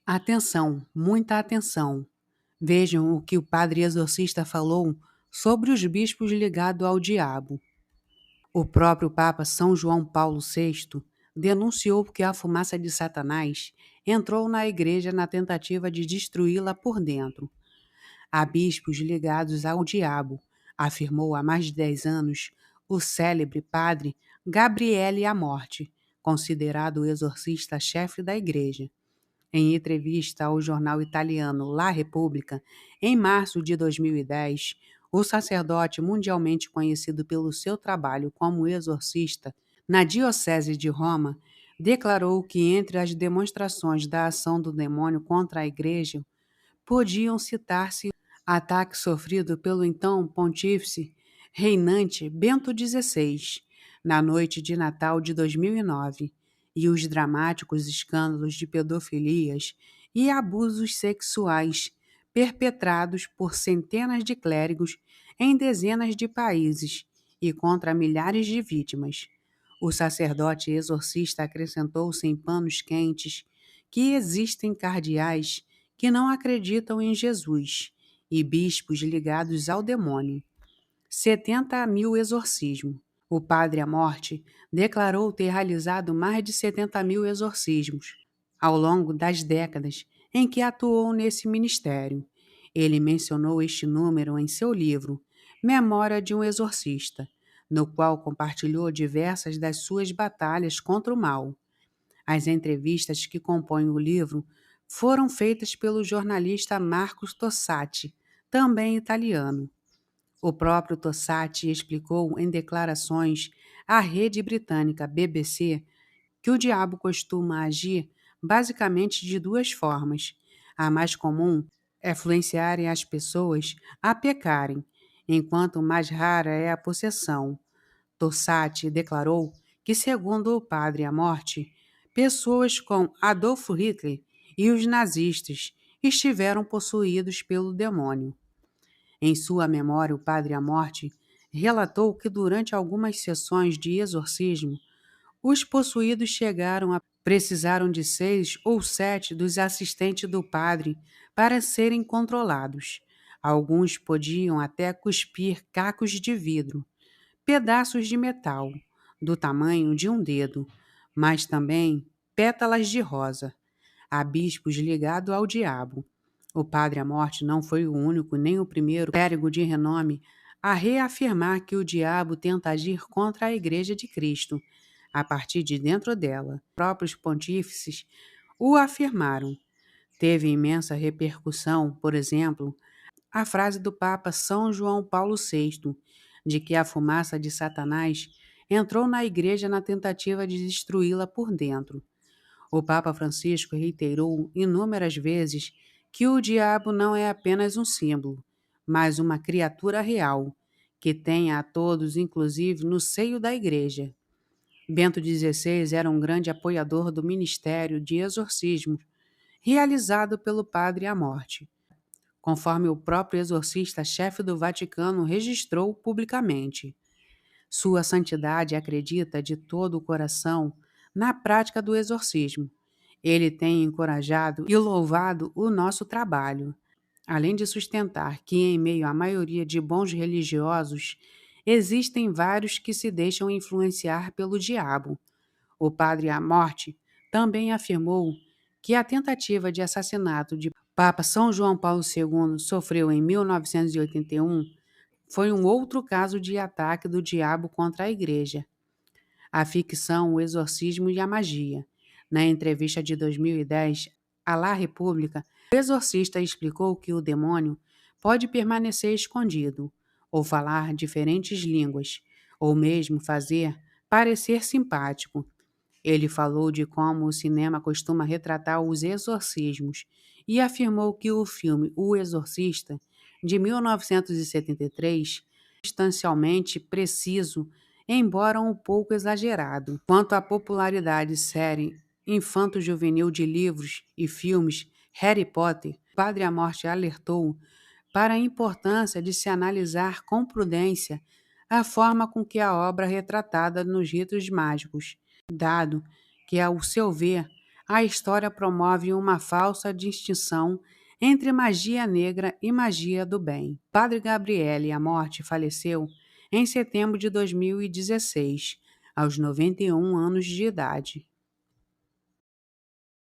Atenção, muita atenção. Vejam o que o padre exorcista falou sobre os bispos ligados ao diabo. O próprio Papa São João Paulo VI denunciou que a fumaça de Satanás entrou na igreja na tentativa de destruí-la por dentro. Há bispos ligados ao diabo, afirmou há mais de 10 anos o célebre padre Gabriele Amorti, considerado o exorcista-chefe da igreja. Em entrevista ao jornal italiano La Repubblica, em março de 2010, o sacerdote mundialmente conhecido pelo seu trabalho como exorcista na Diocese de Roma declarou que entre as demonstrações da ação do demônio contra a Igreja podiam citar-se ataque sofrido pelo então pontífice reinante Bento XVI na noite de Natal de 2009 e os dramáticos escândalos de pedofilias e abusos sexuais perpetrados por centenas de clérigos em dezenas de países e contra milhares de vítimas. O sacerdote exorcista acrescentou sem panos quentes que existem cardeais que não acreditam em Jesus e bispos ligados ao demônio. 70 mil exorcismos. O padre Amorti declarou ter realizado mais de 70 mil exorcismos ao longo das décadas em que atuou nesse ministério. Ele mencionou este número em seu livro, Memória de um Exorcista, no qual compartilhou diversas das suas batalhas contra o mal. As entrevistas que compõem o livro foram feitas pelo jornalista Marcos Tossati, também italiano. O próprio Tossati explicou em declarações à rede britânica BBC que o diabo costuma agir basicamente de duas formas. A mais comum é influenciarem as pessoas a pecarem, enquanto mais rara é a possessão. Tossati declarou que, segundo o padre Amorti, pessoas com Adolf Hitler e os nazistas estiveram possuídos pelo demônio. Em sua memória, o padre Amorti relatou que durante algumas sessões de exorcismo, os possuídos precisaram de 6 ou 7 dos assistentes do padre para serem controlados. Alguns podiam até cuspir cacos de vidro, pedaços de metal, do tamanho de um dedo, mas também pétalas de rosa. Há bispos ligados ao diabo. O padre Amorti não foi o único nem o primeiro clérigo de renome a reafirmar que o diabo tenta agir contra a Igreja de Cristo, a partir de dentro dela. Os próprios pontífices o afirmaram. Teve imensa repercussão, por exemplo, a frase do Papa São João Paulo VI, de que a fumaça de Satanás entrou na Igreja na tentativa de destruí-la por dentro. O Papa Francisco reiterou inúmeras vezes que o diabo não é apenas um símbolo, mas uma criatura real, que tem a todos, inclusive no seio da Igreja. Bento XVI era um grande apoiador do ministério de exorcismo realizado pelo padre Amorti, conforme o próprio exorcista-chefe do Vaticano registrou publicamente. Sua Santidade acredita de todo o coração na prática do exorcismo. Ele tem encorajado e louvado o nosso trabalho, além de sustentar que, em meio à maioria de bons religiosos, existem vários que se deixam influenciar pelo diabo. O padre Amorti também afirmou que a tentativa de assassinato de Papa São João Paulo II sofreu em 1981 foi um outro caso de ataque do diabo contra a Igreja. A ficção, o exorcismo e a magia. Na entrevista de 2010 à La República, o exorcista explicou que o demônio pode permanecer escondido, ou falar diferentes línguas, ou mesmo fazer parecer simpático. Ele falou de como o cinema costuma retratar os exorcismos e afirmou que o filme O Exorcista, de 1973, é substancialmente preciso, embora um pouco exagerado. Quanto à popularidade série infanto-juvenil de livros e filmes Harry Potter, o padre Amorti alertou para a importância de se analisar com prudência a forma com que a obra é retratada nos ritos mágicos, dado que, ao seu ver, a história promove uma falsa distinção entre magia negra e magia do bem. Padre Gabriele Amorti faleceu em setembro de 2016, aos 91 anos de idade.